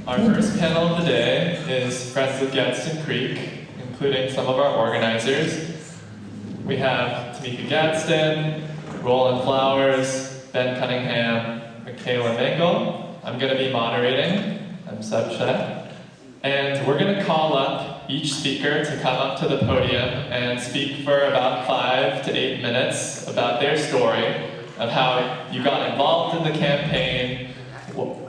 Our first panel of the day is Friends of Gadsden Creek, including some of our organizers. We have Tamika Gadsden, Roland Flowers, Ben Cunningham, Michaela Mingle. I'm going to be moderating. I'm Seb Chet. And we're going to call up each speaker to come up to the podium and speak for about 5 to 8 minutes about their story of how you got involved in the campaign,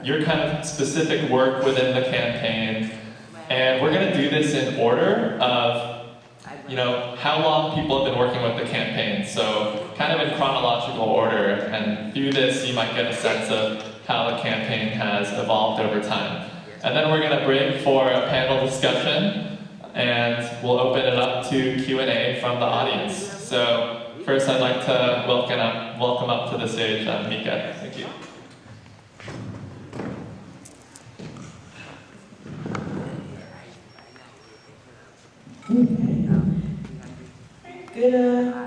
your kind of specific work within the campaign. And we're going to do this in order of how long people have been working with the campaign. So kind of in chronological order, and through this you might get a sense of how the campaign has evolved over time. And then we're going to break for a panel discussion, and we'll open it up to Q&A from the audience. So first I'd like to welcome up to the stage Mika. Thank you.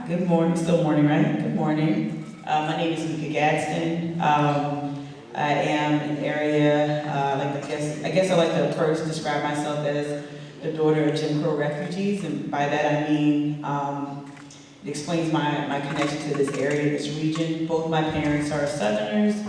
Good morning, still morning, right? Good morning. My name is Mika Gadsden. I am an area, I guess I like to first describe myself as the daughter of Jim Crow refugees, and by that I mean, it explains my connection to this area, this region. Both my parents are Southerners.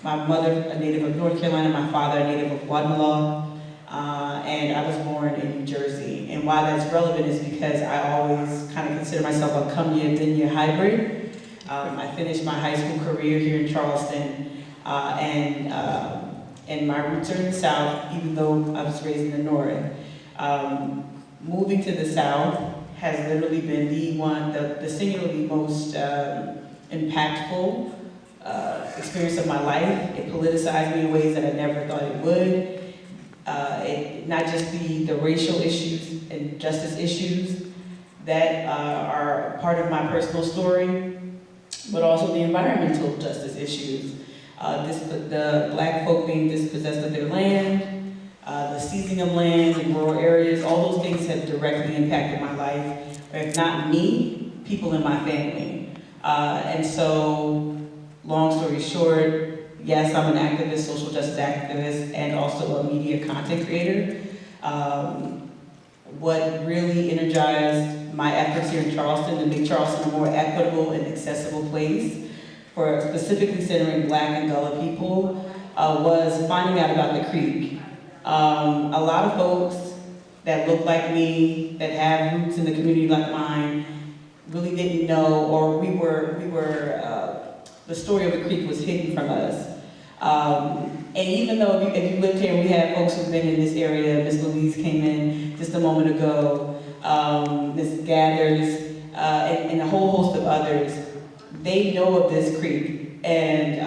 My mother, a native of North Carolina, my father, a native of Guatemala. And I was born in New Jersey. And why that's relevant is because I always kind of consider myself a come-year, hybrid. I finished my high school career here in Charleston, and my roots are in the South, even though I was raised in the North. Moving to the South has literally been the singularly most impactful experience of my life. It politicized me in ways that I never thought it would. Not just the racial issues and justice issues that are part of my personal story, but also the environmental justice issues. The black folk being dispossessed of their land, the seizing of land in rural areas, all those things have directly impacted my life, or if not me, people in my family. And so, long story short, yes, I'm an activist, social justice activist, and also a media content creator. What really energized my efforts here in Charleston to make Charleston a more equitable and accessible place for specifically centering Black and Gullah people was finding out about the creek. A lot of folks that look like me, that have roots in the community like mine, really didn't know, or the story of the creek was hidden from us. And even though if you lived here, we have folks who've been in this area. Ms. Louise came in just a moment ago, Ms. Gathers, and a whole host of others. They know of this creek, and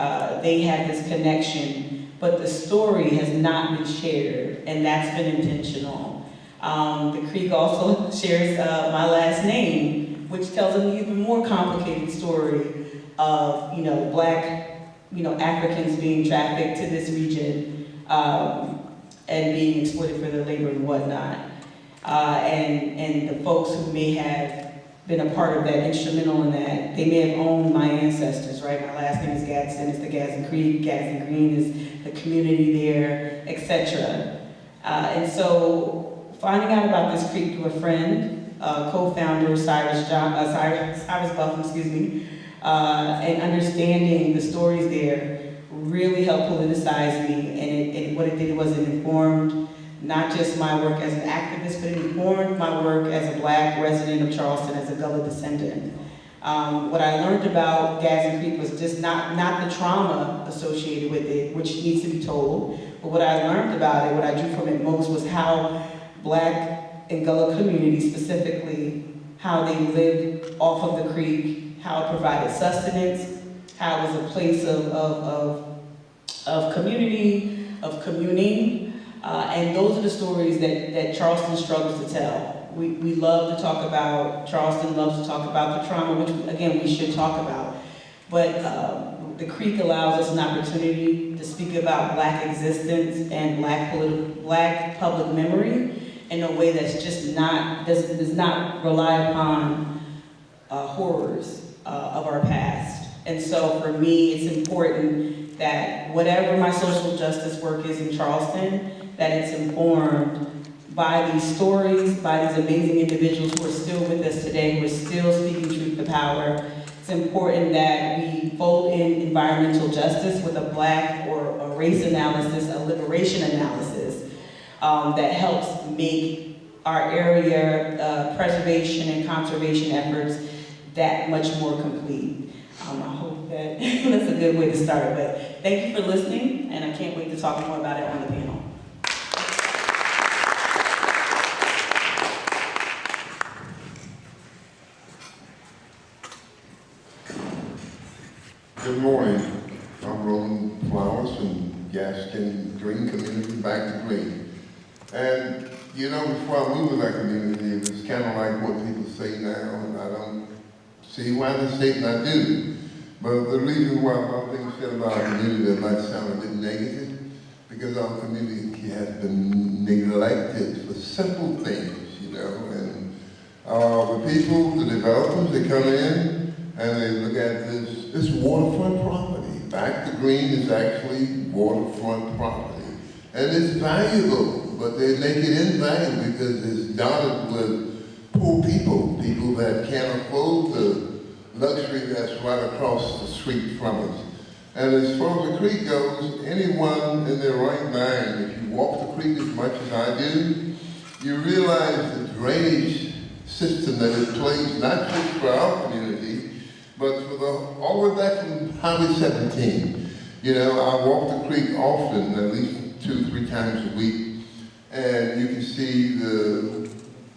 they have this connection, but the story has not been shared, and that's been intentional. The creek also shares my last name, which tells an even more complicated story of, Black Africans being trafficked to this region and being exploited for their labor and whatnot. And the folks who may have been a part of that, instrumental in that, they may have owned my ancestors, right? My last name is Gadsden, it's the Gadsden Creek, Gadsden Green is the community there, etc. And so finding out about this creek through a friend, co-founder Cyrus Buffum, and understanding the stories there really helped politicize me, and what it did was it informed not just my work as an activist, but it informed my work as a Black resident of Charleston, as a Gullah descendant. What I learned about Gadsden Creek was just not the trauma associated with it, which needs to be told, but what I learned about it, what I drew from it most, was how Black and Gullah communities specifically, how they lived off of the creek, how it provided sustenance, how it was a place of community, of communing, and those are the stories that Charleston struggles to tell. We love to talk about, Charleston loves to talk about the trauma, which again we should talk about, but the creek allows us an opportunity to speak about Black existence and Black public memory in a way that's just does not rely upon horrors of our past. And so for me, it's important that whatever my social justice work is in Charleston, that it's informed by these stories, by these amazing individuals who are still with us today, who are still speaking truth to power. It's important that we fold in environmental justice with a Black or a race analysis, a liberation analysis, that helps make our area preservation and conservation efforts that much more complete. I hope that that's a good way to start, but thank you for listening, and I can't wait to talk more about it on the panel. Good morning. I'm Roland Flowers from Gadsden Green Community, back to Green. And you know, before I moved to that community, it was kind of like what people say now, and I don't see why they say it, and I do. But the reason why a lot of things said about our community that might sound a bit negative, because our community has been neglected for simple things, you know. And the people, the developers, they come in and they look at this waterfront property. Back to Green is actually waterfront property. And it's valuable, but they make it invaluable because it's dotted with poor people, people that can't afford the luxury that's right across the street from us. And as far as the creek goes, anyone in their right mind, if you walk the creek as much as I do, you realize the drainage system that it plays, not just for our community, but for all the way back from Highway 17. You know, I walk the creek often, at least 2 or 3 times a week, and you can see the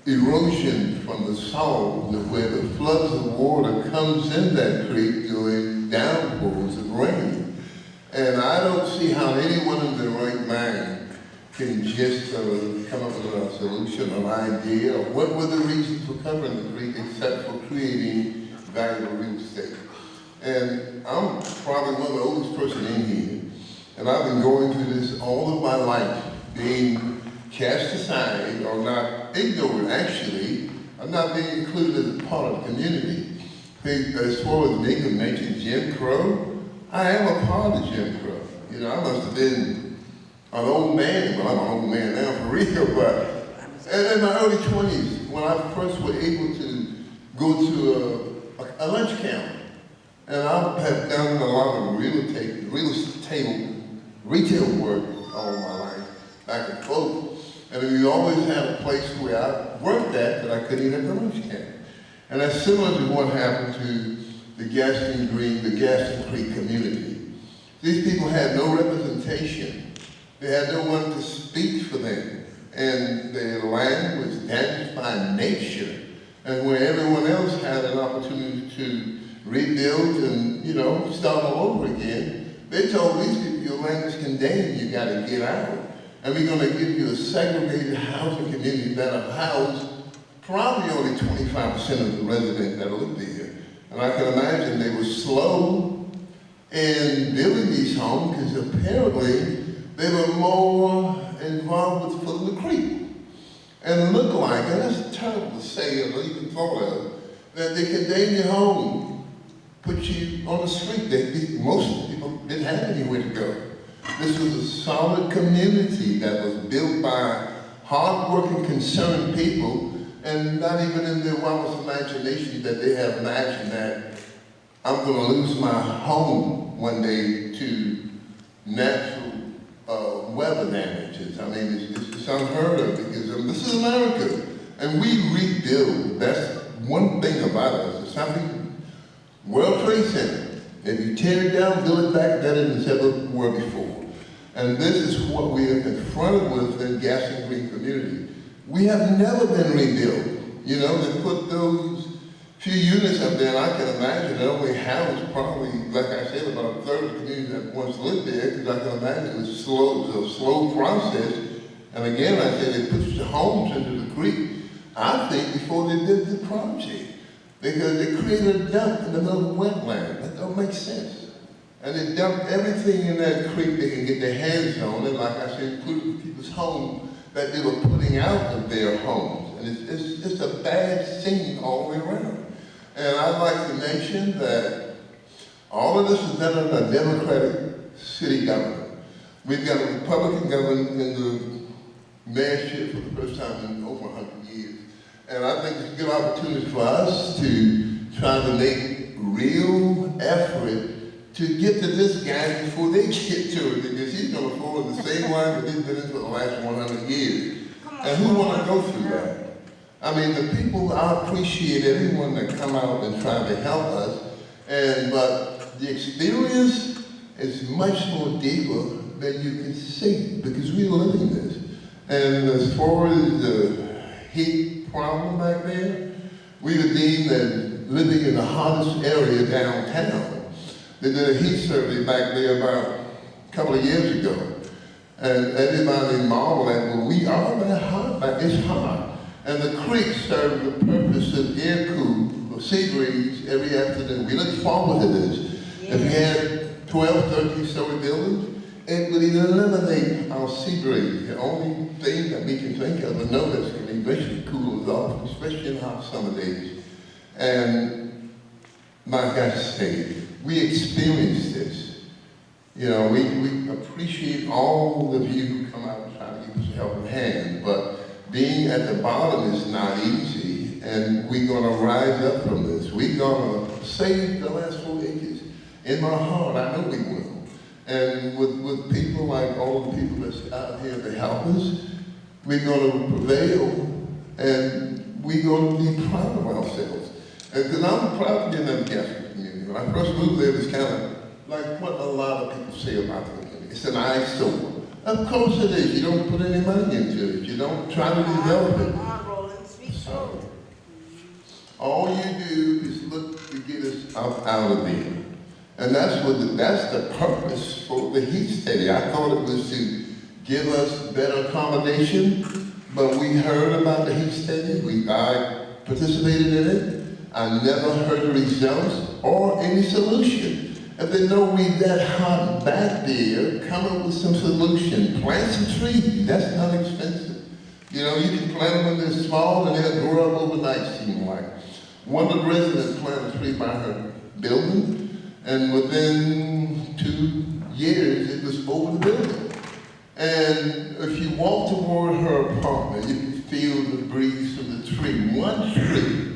erosion from the soil, where the floods of water comes in that creek during downpours of rain. And I don't see how anyone in their right mind can just come up with a solution, an idea, or what were the reasons for covering the creek except for creating valuable real estate. And I'm probably one of the oldest person in here, and I've been going through this all of my life, being cast aside or not ignored. Actually, I'm not being included as a part of the community. As far as Nick mentioned Jim Crow, I am a part of Jim Crow. You know, I must have been an old man, well, I'm an old man now for real, but and in my early 20s, when I first was able to go to a lunch counter, and I have done a lot of real estate, retail work all my life, back and forth. And we always had a place where I worked at that I couldn't eat at the lunch counter. And that's similar to what happened to the Gadsden Green, the Gadsden Creek community. These people had no representation. They had no one to speak for them. And their land was damaged by nature. And where everyone else had an opportunity to rebuild and, you know, start all over again, they told these people, your land is condemned, you gotta get out. And we're gonna give you a segregated housing community that'll house probably only 25% of the residents that live there. And I can imagine they were slow in building these homes because apparently they were more involved with filling the creek. And it looked like, and that's terrible to say or even thought of, that they condemn your home, put you on the street. Most of the people didn't have anywhere to go. This was a solid community that was built by hard-working, concerned people, and not even in their wildest imagination that they have imagined that I'm going to lose my home one day to natural weather damages. I mean, it's unheard of because this is America, and we rebuild. That's one thing about us. It's something, World Trade Center. If you tear it down, build it back better than it's ever were before. And this is what we are confronted with in Gadsden Green community. We have never been rebuilt. You know, they put those few units up there, and I can imagine it only housed probably, like I said, about a third of the community that once lived there, because I can imagine it was a slow process. And again, I said they pushed the homes into the creek, I think, before they did the project. Because they created a dump in the middle of the wetland. That don't make sense. And they dumped everything in that creek they can get their hands on, and like I said, including people's homes that they were putting out of their homes. And it's a bad scene all the way around. And I'd like to mention that all of this is done in a democratic city government. We've got a Republican government in the mayorship for the first time in over 100 years. And I think it's a good opportunity for us to try to make real effort to get to this guy before they get to it, because he's going to fall in the same line that he's been in for the last 100 years. And who want to go through that? I mean, the people, I appreciate everyone that come out and try to help us, but the experience is much more deeper than you can see, because we're living this. And as far as the heat problem back there, we were deemed that living in the hottest area downtown. They did a heat survey back there about a couple of years ago. And everybody marveled at, well, we are that hot, but it's hot. And the creek served the purpose of air cool, sea breeze every afternoon. We look forward to this. If we had 12, 13-story buildings, it would eliminate our sea breeze. The only thing that we can think of, and know that's going to eventually cool us off, especially in hot summer days. And like I say, we experienced this. You know, we appreciate all of you who come out and try to give us a helping hand, but being at the bottom is not easy, and we're going to rise up from this. We're going to save the last 4 acres. In my heart, I know we will. And with people like all the people that's out here to help us, we're going to prevail, and we're going to be proud of ourselves. Because I'm proud to be in the Gadsden community. When I first moved there, it was kind of like what a lot of people say about the community. It's an eyesore. Of course it is. You don't put any money into it. You don't try to develop it. So, all you do is look to get us up out of there. And that's the purpose for the heat study. I thought it was to give us better accommodation, but we heard about the heat study. I participated in it. I never heard the results or any solution. If they know we that hot back there, come up with some solution. Plant some trees. That's not expensive. You know, you can plant them when they're small and they'll grow up overnight, seem like. One of the residents planted a tree by her building, and within 2 years, it was over the building. And if you walk toward her apartment, you can feel the breeze from the tree, one tree.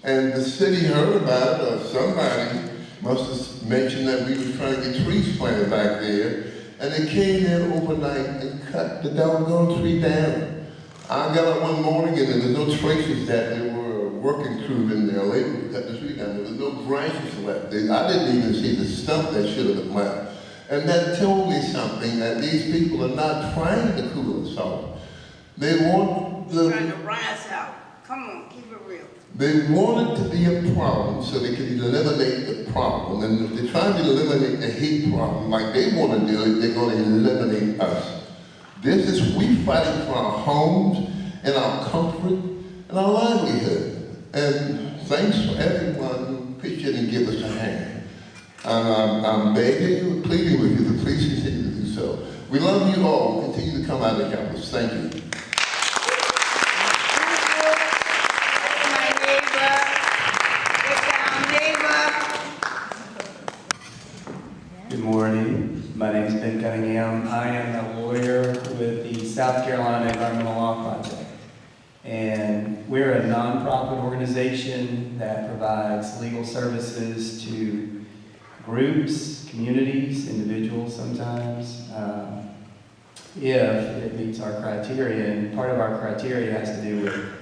And the city heard about it, or somebody must have mentioned that we were trying to get trees planted back there, and they came in overnight and cut the doggone tree down. I got up one morning and there was no traces that there were a working crew in there. Labor cut the tree down. There was no branches left. I didn't even see the stump that should have been left. And that told me something, that these people are not trying to cool us off. They want trying to rise out. Come on, keep it real. They want it to be a problem so they can eliminate the problem. And if they're trying to eliminate the hate problem like they want to do it, they're going to eliminate us. This is, we fighting for our homes and our comfort and our livelihood. And thanks for everyone who pitched in and give us a hand. I'm begging you, pleading with you to please continue to do so. We love you all. Continue to come out and help us. Thank you. Good morning. My name is Ben Cunningham. I am a lawyer with the South Carolina Environmental Law Project. And we're a nonprofit organization that provides legal services to groups, communities, individuals sometimes, if it meets our criteria. And part of our criteria has to do with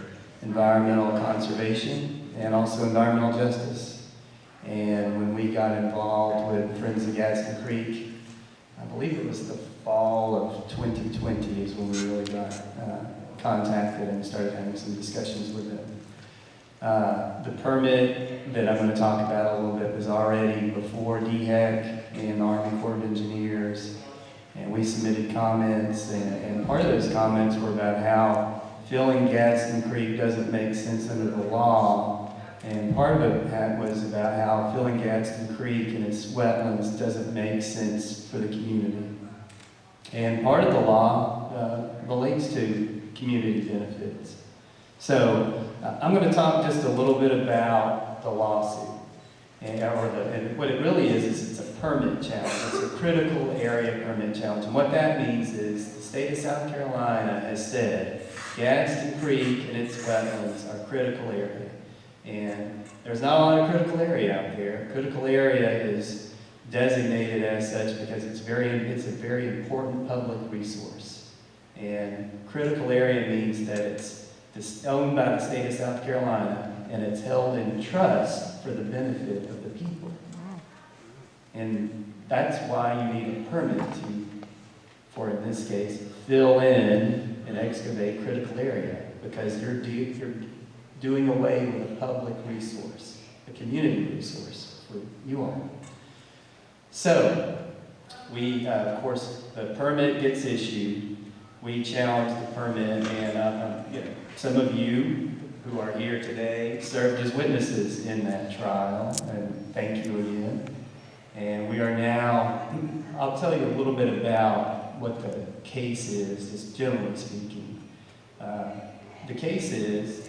environmental conservation and also environmental justice. And when we got involved with Friends of Gadsden Creek, I believe it was the fall of 2020 is when we really got contacted and started having some discussions with them. The permit that I'm going to talk about a little bit was already before DHEC and the Army Corps of Engineers, and we submitted comments, and part of those comments were about how filling Gadsden Creek doesn't make sense under the law. And part of it was about how filling Gadsden Creek and its wetlands doesn't make sense for the community. And part of the law relates to community benefits. So I'm going to talk just a little bit about the lawsuit. And what it really is it's a permit challenge. It's a critical area permit challenge. And what that means is the state of South Carolina has said Gadsden Creek and its wetlands are critical area. And there's not a lot of critical area out there. Critical area is designated as such because it's a very important public resource. And critical area means that it's owned by the state of South Carolina and it's held in trust for the benefit of the people. And that's why you need a permit for in this case, fill in and excavate critical area because you're doing away with a public resource, a community resource for you all. So, of course, the permit gets issued. We challenge the permit, and some of you who are here today served as witnesses in that trial, and thank you again. And we are now, I'll tell you a little bit about what the case is, just generally speaking. The case is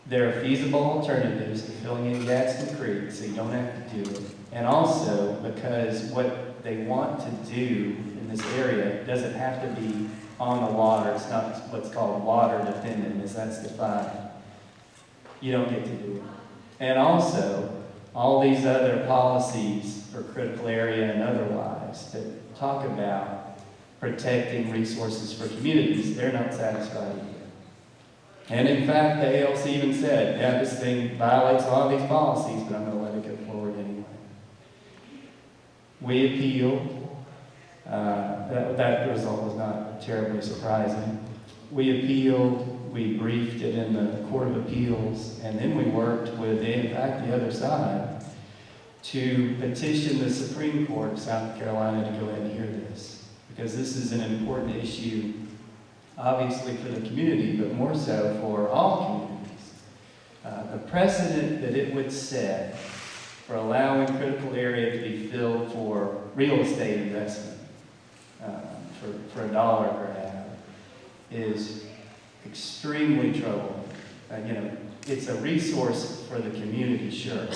there are feasible alternatives to filling in Gadsden Creek, so you don't have to do it. And also because what they want to do in this area doesn't have to be on the water. It's not what's called water dependent, as that's defined. You don't get to do it. And also, all these other policies for critical area and otherwise that talk about protecting resources for communities, they're not satisfied either. And in fact, the ALC even said, yeah, this thing violates all these policies, but I'm going to let it go forward anyway. We appealed. That result was not terribly surprising. We appealed, we briefed it in the Court of Appeals, and then we worked with, in fact, the other side to petition the Supreme Court of South Carolina to go ahead and hear this. Because this is an important issue, obviously for the community, but more so for all communities. The precedent that it would set for allowing critical area to be filled for real estate investment, for $1 per hour, is extremely troubling. It's a resource for the community, sure.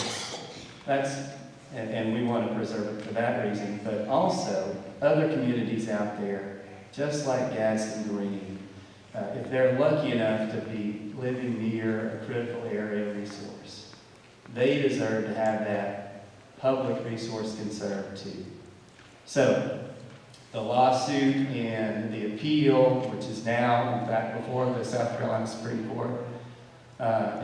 And we want to preserve it for that reason, but also other communities out there, just like Gadsden Green, if they're lucky enough to be living near a critical area resource, they deserve to have that public resource conserved too. So, the lawsuit and the appeal, which is now, in fact, before the South Carolina Supreme Court,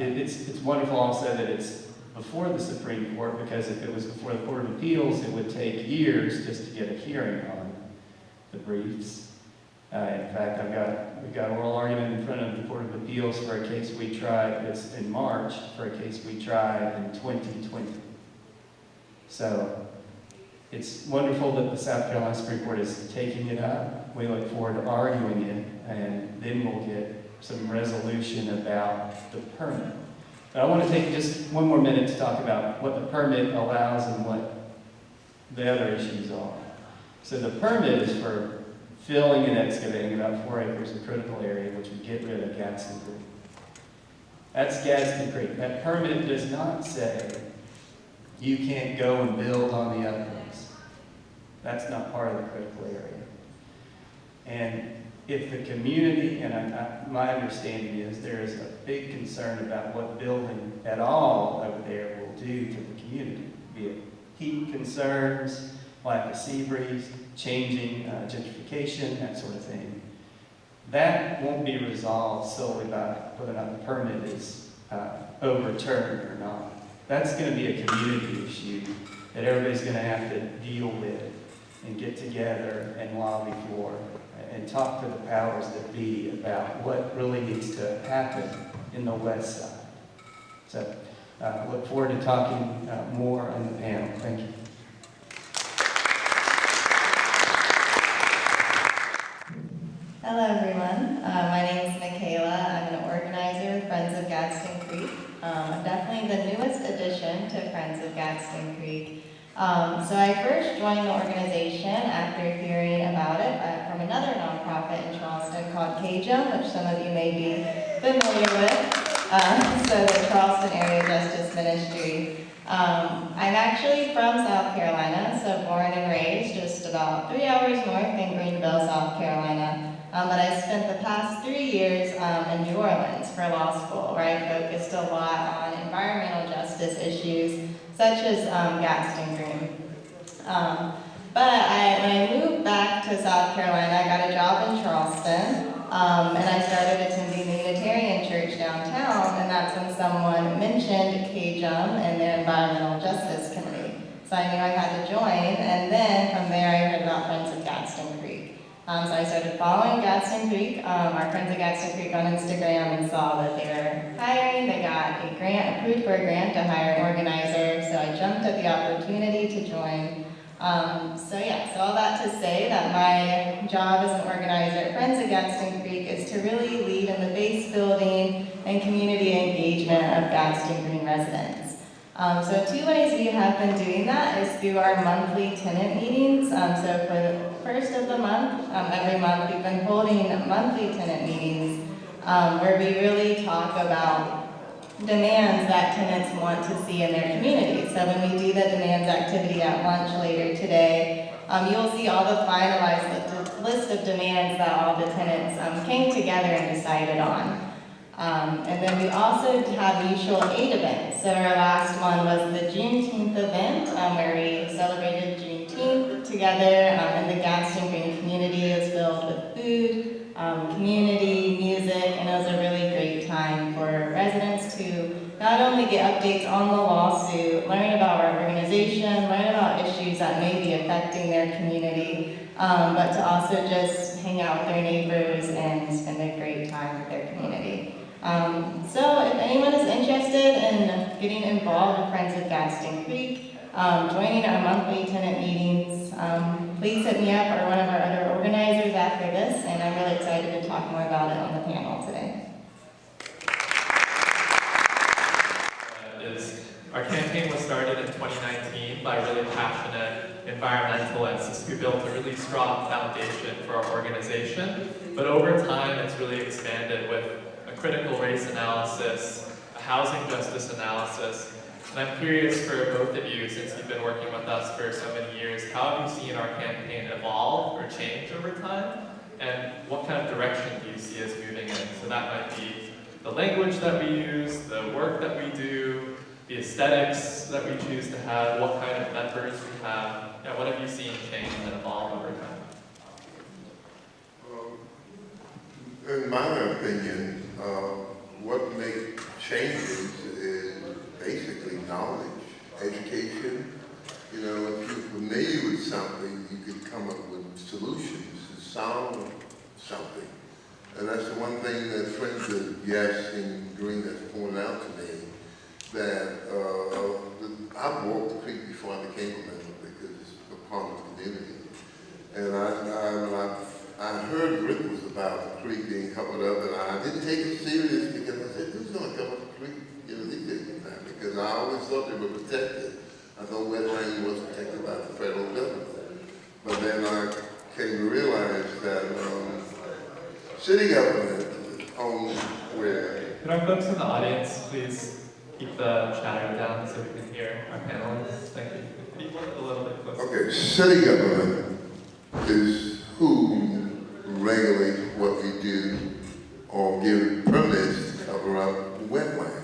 it's wonderful also that it's before the Supreme Court, because if it was before the Court of Appeals, it would take years just to get a hearing on the briefs. In fact, we've got an oral argument in front of the Court of Appeals for a case we tried, it's in March, for a case we tried in 2020. So, it's wonderful that the South Carolina Supreme Court is taking it up. We look forward to arguing it, and then we'll get some resolution about the permit. But I want to take just one more minute to talk about what the permit allows and what the other issues are. So the permit is for filling and excavating about 4 acres of critical area, which would get rid of Gadsden Creek. That's Gadsden Creek. That permit does not say you can't go and build on the uplands. That's not part of the critical area. And if the community, and my understanding is there is a big concern about what building at all over there will do to the community, be it heat concerns, lack of sea breeze, changing gentrification, that sort of thing. That won't be resolved solely by whether or not the permit is overturned or not. That's going to be a community issue that everybody's going to have to deal with and get together and lobby for and talk to the powers that be about what really needs to happen in the west side. So I look forward to talking more on the panel. Thank you. Hello everyone, my name is Michaela. I'm an organizer with Friends of Gadsden Creek. I'm definitely the newest addition to Friends of Gadsden Creek. So I first joined the organization after hearing about it from another nonprofit in Charleston called CAJM, which some of you may be familiar with. So the Charleston Area Justice Ministry. I'm actually from South Carolina, so born and raised just about 3 hours north in Greenville, South Carolina. But I spent the past 3 years in New Orleans for law school, where I focused a lot on environmental justice issues, such as Gadsden Green. When I moved back to South Carolina, I got a job in Charleston, and I started attending the Unitarian Church downtown, and that's when someone mentioned KJUM and their Environmental Justice Committee. So I knew I had to join, and then from there I heard about Friends of Gadsden Creek. So I started following Gadsden Creek, our Friends of Gadsden Creek on Instagram, and saw that they were hiring. They got a grant, approved for a grant to hire an organizer, so I jumped at the opportunity to join. So all that to say that my job as an organizer at Friends of Gadsden Creek is to really lead in the base building and community engagement of Gadsden Green residents. So 2 ways we have been doing that is through our monthly tenant meetings. So for the first of the month, every month we've been holding monthly tenant meetings where we really talk about demands that tenants want to see in their community. So when we do the demands activity at lunch later today, you'll see all the finalized list of demands that all the tenants came together and decided on. And then we also have mutual aid events. So our last one was the Juneteenth event, where we celebrated Juneteenth together, and the Gadsden Green community is filled with food, community, music, and it was a really great time for residents to not only get updates on the lawsuit, learn about our organization, learn about issues that may be affecting their community, but to also just hang out with their neighbors and spend a great time with their community. So if anyone is interested in getting involved with Friends of Gadsden Creek, joining our monthly tenant meetings, please hit me up or one of our other organizers after this, and I'm really excited to talk more about it on the panel today. Our campaign was started in 2019 by really passionate environmentalists who built a really strong foundation for our organization. But over time, it's really expanded with a critical race analysis, a housing justice analysis. And I'm curious for both of you, since you've been working with us for so many years, how have you seen our campaign evolve or change over time? And what kind of direction do you see us moving in? So that might be the language that we use, the work that we do, the aesthetics that we choose to have, what kind of members we have. Yeah, what have you seen change and evolve over time? In my opinion, what makes changes is basically knowledge, education. You know, if you're familiar with something, you can come up with solutions to solve something. And that's the one thing that Friends of Gadsden Green has pointed out to me, that I've walked the creek before I became a member because it's a part of the community. And I heard Rick was about the creek being covered up, and I didn't take it serious because I said, who's going to cover the creek? You know, these days, because I always thought they were protected. I thought wetland was protected by the federal government. But then I came to realize that city government owns where. Could our folks in the audience please keep the chatter down so we can hear our panelists? Thank you. Could you look a little bit closer? Okay, city government is who regulates what we do or give permits to cover up wetland.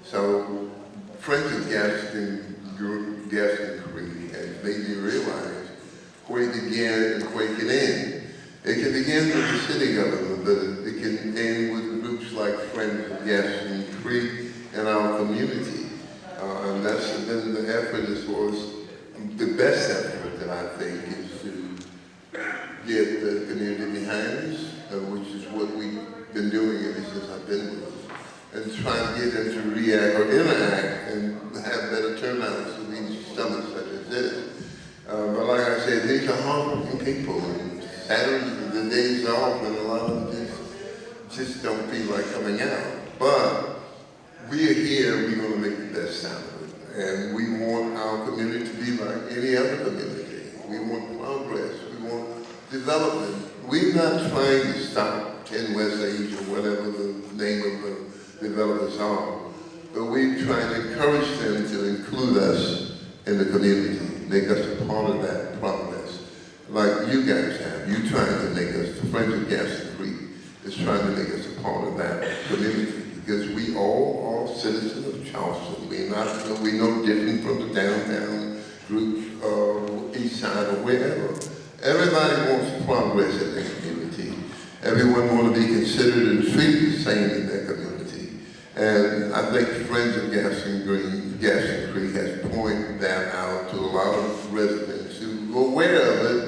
So, Friends of Gadsden Creek has made me realize where it began and where it can end. It can begin with the city government, but it can end with groups like Friends of Gadsden Creek and our community. And that's been the effort as far as the best effort that I think is to get the community behind us, which is what we've been doing ever since I've been with us. And try and get them to react or interact and have better turnouts in these summits such as this. But like I said, these are hardworking people. And Saturdays, the days off, and a lot of them just don't feel like coming out. But we are here, we're going to make the best out of it. And we want our community to be like any other community. We want progress, we want development. We're not trying to stop 10 West Age or whatever the name of the developers are. we try to encourage them to include us in the community, make us a part of that progress. Like you guys have, you trying to make us, the Friends of Gadsden Creek is trying to make us a part of that community, because we all are citizens of Charleston. We're no different from the downtown group, east side or wherever. Everybody wants progress in their community. Everyone wants to be considered and treated the same in their community. And I think Friends of Gadsden Creek has pointed that out to a lot of residents who were aware of it,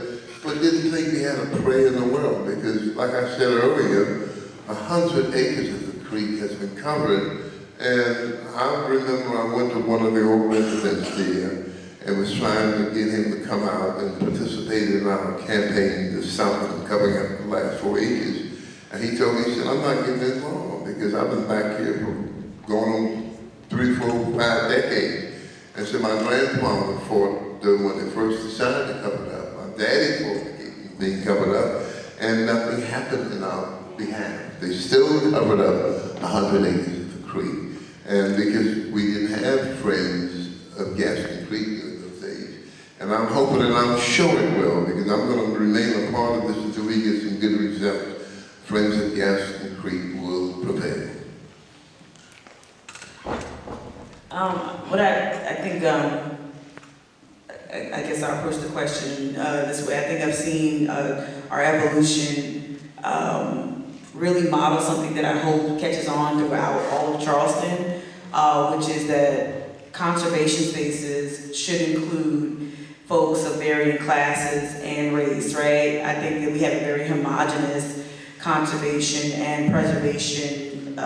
but didn't think we had a prayer in the world. Because, like I said earlier, 100 acres of the creek has been covered. And I remember I went to one of the old residents there and was trying to get him to come out and participate in our campaign this summer, covering up the last 4 acres. And he told me, he said, I'm not getting involved because I've been back here for going on 3, 4, 5 decades. And so my grandfather fought when they first decided to cover it up. My daddy fought being covered up, and nothing happened in our behalf. They still covered up 100 acres of the creek. And because we didn't have Friends of Gadsden Creek in those days. And I'm hoping and I'm sure it will, because I'm going to remain a part of this until we get some good results. Friends of Gadsden Creek will prevail. What I think, I guess I'll approach the question this way. I think I've seen our evolution really model something that I hope catches on throughout all of Charleston, which is that conservation spaces should include folks of varying classes and race, right? I think that we have a very homogeneous conservation and preservation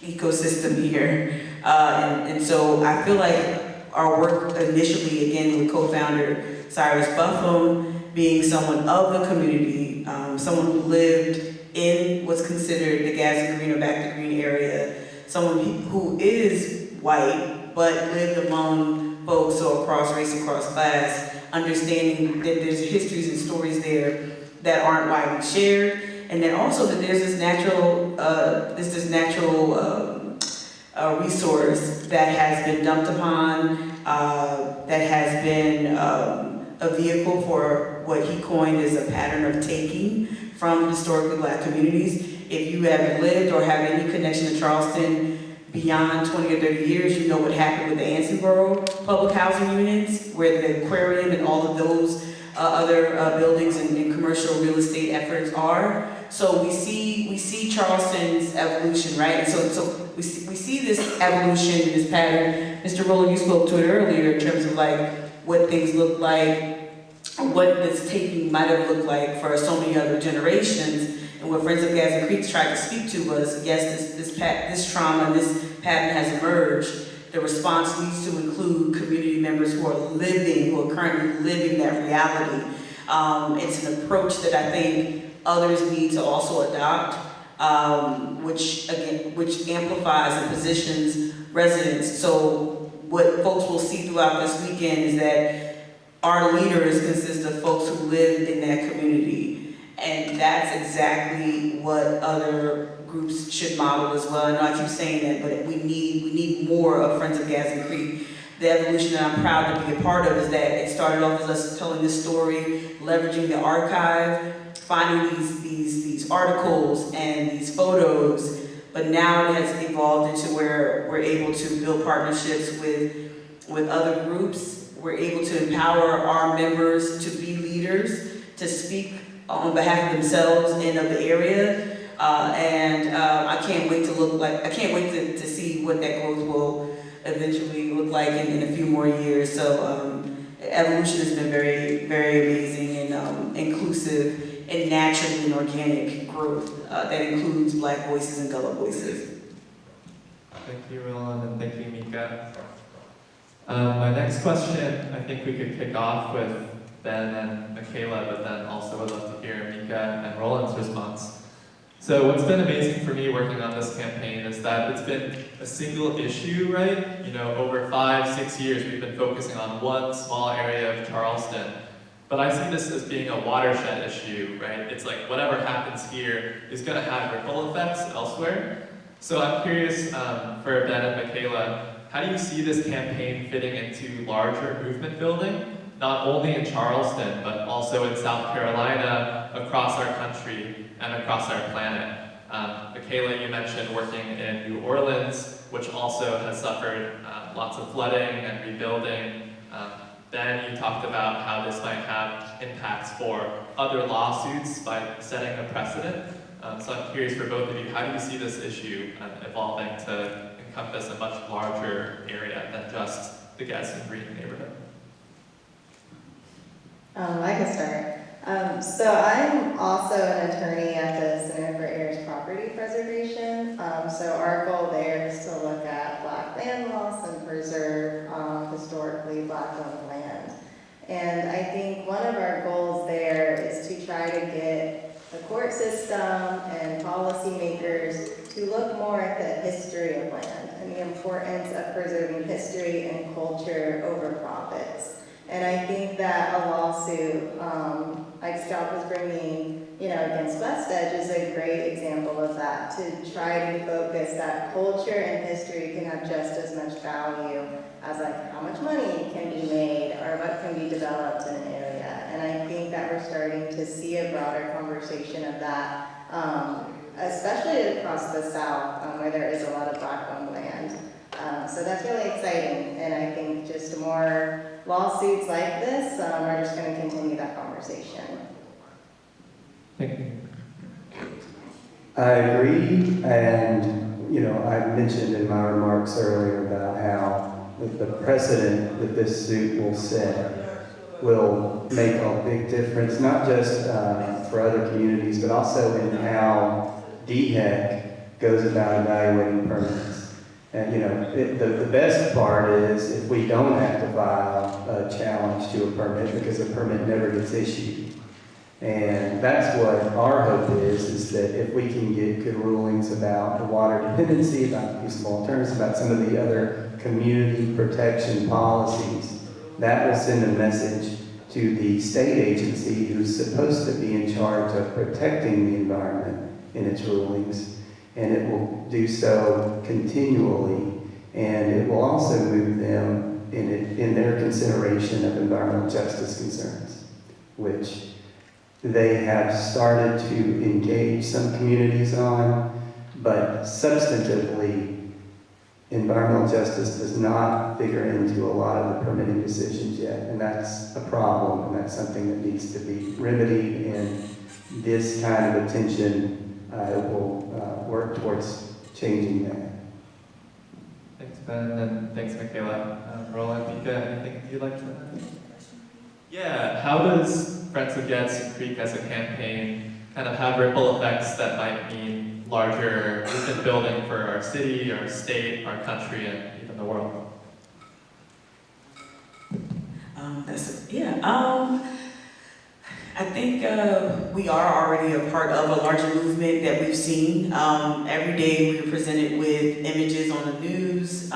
ecosystem here. And so I feel like our work initially, again, with co-founder Cyrus Buffum, being someone of the community, someone who lived in what's considered the Gadsden Green or Back to Green area, someone who is white, but lived among folks so across race, across class, understanding that there's histories and stories there that aren't widely shared, and then also that there's this natural, resource that has been dumped upon, that has been a vehicle for what he coined as a pattern of taking from historically Black communities. If you have lived or have any connection to Charleston beyond 20 or 30 years, you know what happened with the Ansonboro public housing units, where the aquarium and all of those other buildings and commercial real estate efforts are. So we see Charleston's evolution, right? And so we see this evolution, this pattern. Mr. Rowland, you spoke to it earlier in terms of like what things look like, what this taking might have looked like for so many other generations. And what Friends of Gadsden Creek tried to speak to was, yes, this trauma, this pattern has emerged. The response needs to include community members who are currently living that reality. It's an approach that I think others need to also adopt, which amplifies and positions residents. So what folks will see throughout this weekend is that our leaders consist of folks who live in that community. And that's exactly what other groups should model as well. I know I keep saying that, but we need more of Friends of Gadsden Creek. The evolution that I'm proud to be a part of is that it started off as us telling this story, leveraging the archive, finding these articles and these photos, but now it has evolved into where we're able to build partnerships with other groups. We're able to empower our members to be leaders, to speak on behalf of themselves and of the area. I can't wait to see what that growth will eventually look like in a few more years. So evolution has been very, very amazing and inclusive and natural and organic growth that includes Black voices and Gullah voices. Thank you, Roland, and thank you, Mika. My next question, I think we could kick off with Ben and Michaela, but then also would love to hear Mika and Roland's response. So what's been amazing for me working on this campaign is that it's been a single issue, right? You know, over 5-6 years, we've been focusing on one small area of Charleston. But I see this as being a watershed issue, right? It's like whatever happens here is gonna have ripple effects elsewhere. So I'm curious for Ben and Michaela, how do you see this campaign fitting into larger movement building, not only in Charleston, but also in South Carolina, across our country, and across our planet? Michaela, you mentioned working in New Orleans, which also has suffered lots of flooding and rebuilding. Ben, you talked about how this might have impacts for other lawsuits by setting a precedent. So I'm curious for both of you, how do you see this issue evolving to encompass a much larger area than just the Gadsden Green neighborhood? I can start. So I'm also an attorney at the Center for Heirs Property Preservation. So our goal there is to look at Black land loss and preserve historically Black-owned land. And I think one of our goals there is to try to get the court system and policymakers to look more at the history of land and the importance of preserving history and culture over profits. And I think that a lawsuit, like Scott was bringing, against West Edge is a great example of that, to try to focus that culture and history can have just as much value as like how much money can be made or what can be developed in an area. And I think that we're starting to see a broader conversation of that, especially across the South, where there is a lot of Black-owned land. So that's really exciting, and I think just more lawsuits like this are just going to continue that conversation. Thank you. I agree, and I mentioned in my remarks earlier about how the precedent that this suit will set will make a big difference, not just for other communities, but also in how DHEC goes about evaluating permits. And the best part is if we don't have to file a challenge to a permit because the permit never gets issued. And that's what our hope is that if we can get good rulings about the water dependency, about usable alternatives, about some of the other community protection policies, that will send a message to the state agency who's supposed to be in charge of protecting the environment in its rulings. And it will do so continually, and it will also move them in their consideration of environmental justice concerns, which they have started to engage some communities on, but substantively, environmental justice does not figure into a lot of the permitting decisions yet, and that's a problem, and that's something that needs to be remedied, and this kind of attention will work towards changing that. Thanks, Ben, and thanks, Michaela. Roland, Mika, anything you'd like to add? Yeah, how does Friends of Gadsden Creek as a campaign kind of have ripple effects that might mean larger movement building for our city, our state, our country, and even the world? I think we are already a part of a larger movement that we've seen. Every day we're presented with images on the news,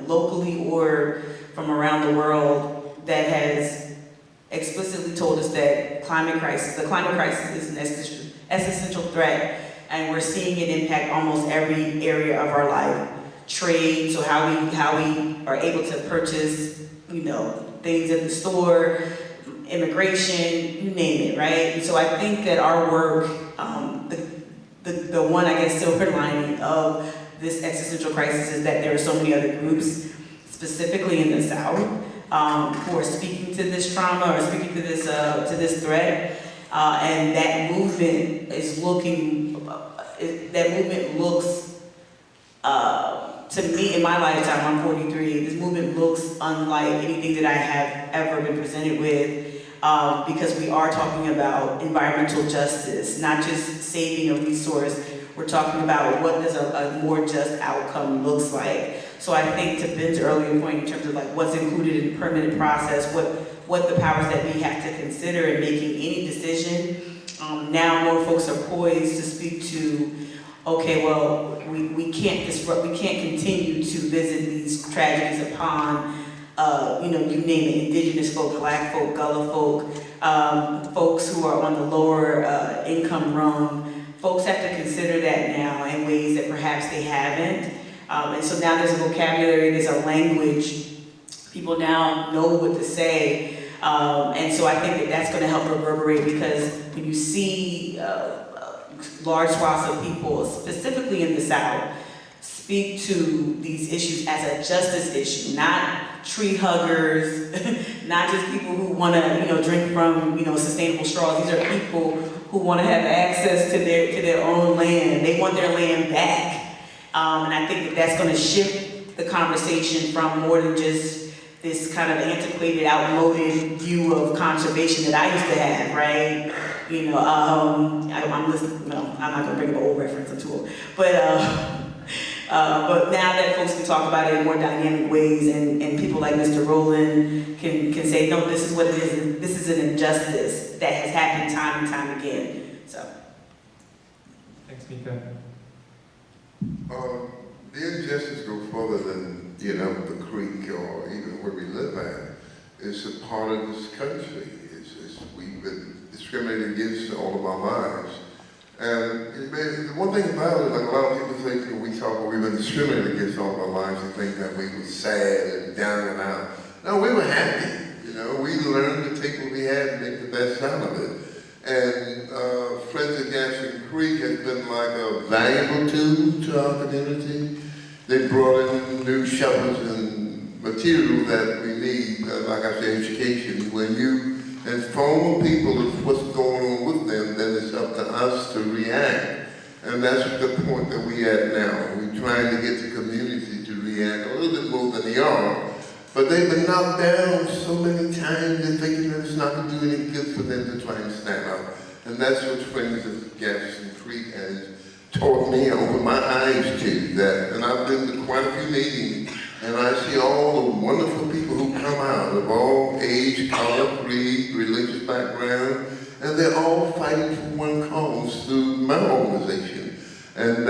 locally or from around the world, that has explicitly told us that the climate crisis is an existential threat, and we're seeing it impact almost every area of our life. Trade, so how we are able to purchase, things at the store, immigration, you name it, right? And so I think that our work, the one, silver lining of this existential crisis is that there are so many other groups, specifically in the South, who are speaking to this trauma or speaking to this threat, and that movement looks, to me, in my lifetime, I'm 43, this movement looks unlike anything that I have ever been presented with, because we are talking about environmental justice, not just saving a resource. We're talking about what does a more just outcome looks like. So I think, to Ben's earlier point, in terms of like what's included in the permitted process, what the powers that we have to consider in making any decision, now more folks are poised to speak to, okay, well, we can't continue to visit these tragedies upon, you name it, indigenous folk, Black folk, Gullah folk, folks who are on the lower income rung. Folks have to consider that now in ways haven't. And so now there's a vocabulary, there's a language. People now know what to say. And so I think that that's going to help reverberate, because when you see large swaths of people, specifically in the South, speak to these issues as a justice issue, not tree huggers, not just people who want to, drink from, sustainable straws. These are people who want to have access to their own land. They want their land back. And I think that that's going to shift the conversation from more than just this kind of antiquated, outmoded view of conservation that I used to have, right? I'm listening, no, I'm not gonna bring up an old reference, I'm too old. But now that folks can talk about it in more dynamic ways, and people like Mr. Rowland can say, no, this is what it is, and this is an injustice that has happened time and time again, so. Thanks, Mika. The injustice goes further than, the creek or even where we live at. It's a part of this country. We've been discriminated against all of our lives. And the one thing about it, like a lot of people think when we talk about we've been discriminated against all of our lives, they think that we were sad and down and out. No, we were happy. We learned to take what we had and make the best out of it. And Friends of Gadsden Creek has been like a valuable tool to our community. They brought in new shovels and material that we need, like I said, education. When you inform people of what's going on with them, then it's up to us to react. And that's the point that we at now. We're trying to get the community to react a little bit more than they are. But they've been knocked down so many times, they're thinking that it's not going to do any good for them to try and stand up. And that's what Friends of Gadsden Creek has taught me, opened my eyes to that. And I've been to quite a few meetings, and I see all the wonderful people who come out of all age, color, creed, religious background, and they're all fighting for one cause through my organization. And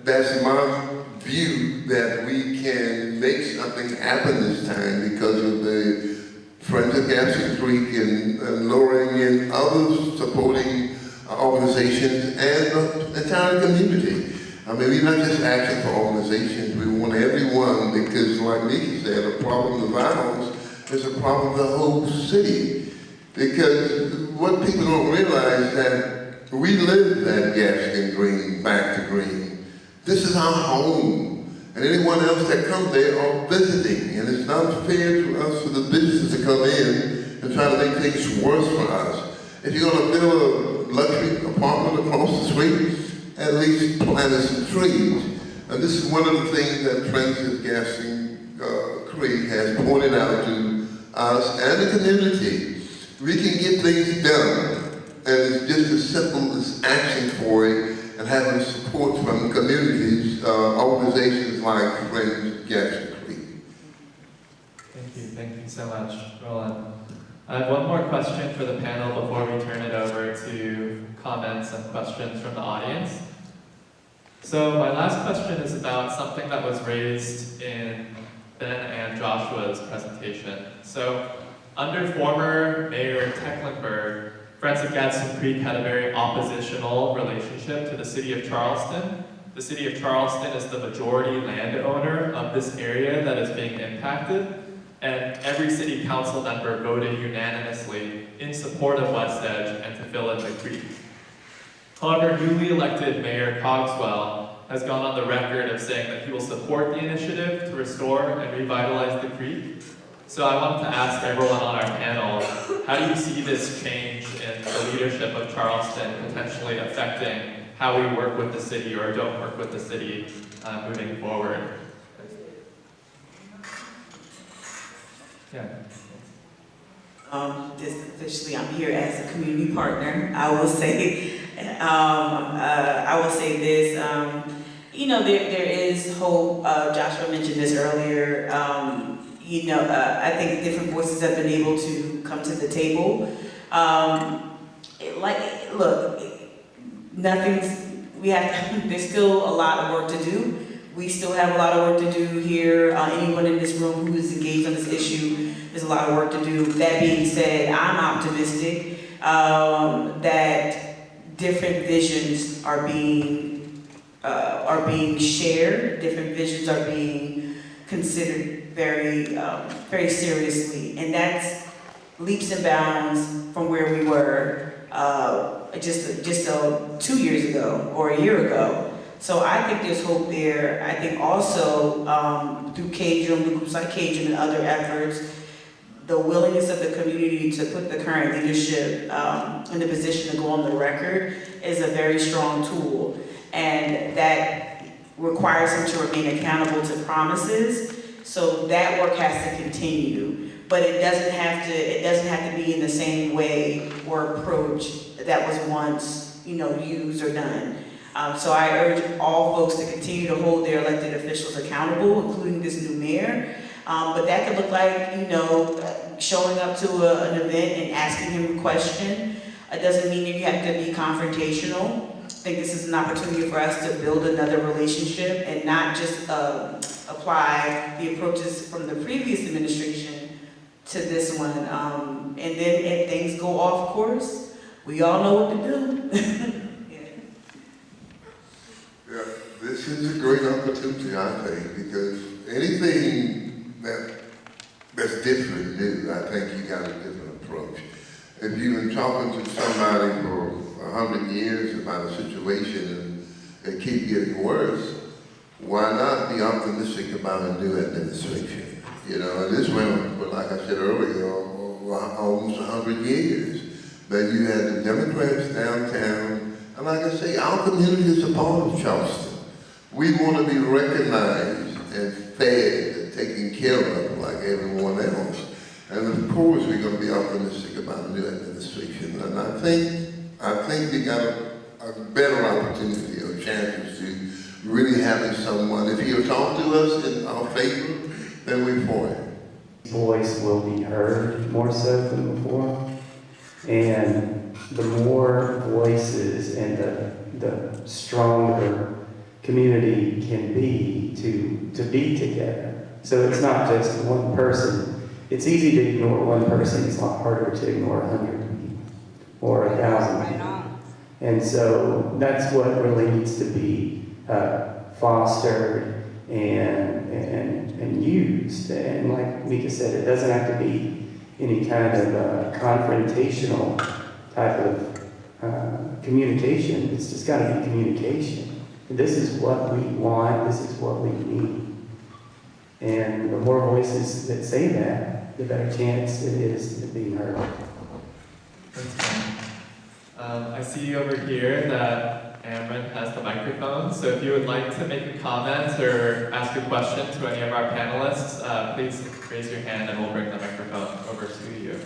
that's my view, that we can make something happen this time because of the Friends of Gadsden Creek and lowering in others supporting organizations and the entire community. I mean, we're not just asking for organizations, we want everyone, because like Nikki said, a problem of violence is a problem of the whole city. Because what people don't realize that we live at Gadsden Green, back to Green. This is our home. And anyone else that comes there are visiting. And it's not fair to us for the visitors to come in and try to make things worse for us. If you're going to build a luxury apartment across the street, at least plant some trees. And this is one of the things that Friends of Gadsden Creek has pointed out to us and the community. We can get things done, and it's just as simple as asking for it and having support from communities, organizations like Friends of Gadsden Creek. Thank you so much, Roland. I have one more question for the panel before we turn it over to comments and questions from the audience. So my last question is about something that was raised in Ben and Joshua's presentation. So under former Mayor Tecklenburg, Friends of Gadsden Creek had a very oppositional relationship to the city of Charleston. The city of Charleston is the majority landowner of this area that is being impacted, and every city council member voted unanimously in support of West Edge and to fill in the creek. However, newly elected Mayor Cogswell has gone on the record of saying that he will support the initiative to restore and revitalize the creek. So I wanted to ask everyone on our panel, how do you see this change in the leadership of Charleston potentially affecting how we work with the city or don't work with the city moving forward? Yeah. Just officially, I'm here as a community partner. I will say this. There is hope. Joshua mentioned this earlier. I think different voices have been able to come to the table. There's still a lot of work to do. We still have a lot of work to do here. Anyone in this room who is engaged on this issue, there's a lot of work to do. That being said, I'm optimistic that different visions are being are being shared, different visions are being considered very seriously, and that's leaps and bounds from where we were just 2 years ago or a year ago. So I think there's hope there. I think also through CAJM, the groups like CAJM and other efforts, the willingness of the community to put the current leadership in the position to go on the record is a very strong tool. And that requires them to remain accountable to promises. So that work has to continue. But it doesn't have to be in the same way or approach that was once, used or done. So I urge all folks to continue to hold their elected officials accountable, including this new mayor. But that could look like, showing up to an event and asking him a question. It doesn't mean that you have to be confrontational. I think this is an opportunity for us to build another relationship and not just apply the approaches from the previous administration to this one. And then if things go off course, we all know what to do. Yeah, this is a great opportunity, I think, because anything that's different, new, I think you got a different approach. If you've been talking to somebody for 100 years about a situation and it keep getting worse, why not be optimistic about a new administration? And this went, like I said earlier, almost 100 years. That you had the Democrats downtown, and like I say, our community is a part of Charleston. We want to be recognized and fed and taken care of like everyone else. And of course, we're going to be optimistic about a new administration. And I think we got a better opportunity or chances to really having someone, if he'll talk to us in our favor, then we're for it. Voice will be heard more so than before. And the more voices and the stronger community can be to be together. So it's not just one person. It's easy to ignore one person. It's a lot harder to ignore 100 people or 1,000 people. And so that's what really needs to be fostered and used. And like Mika said, it doesn't have to be any kind of confrontational type of communication. It's just got to be communication. This is what we want. This is what we need. And the more voices that say that, the better chance it is of being heard. That's fine. I see over here that Amron has the microphone, so if you would like to make a comment or ask a question to any of our panelists, please raise your hand and we'll bring the microphone over to you.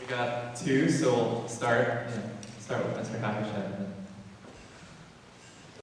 We got two, so we'll start with Mr. Hackishan.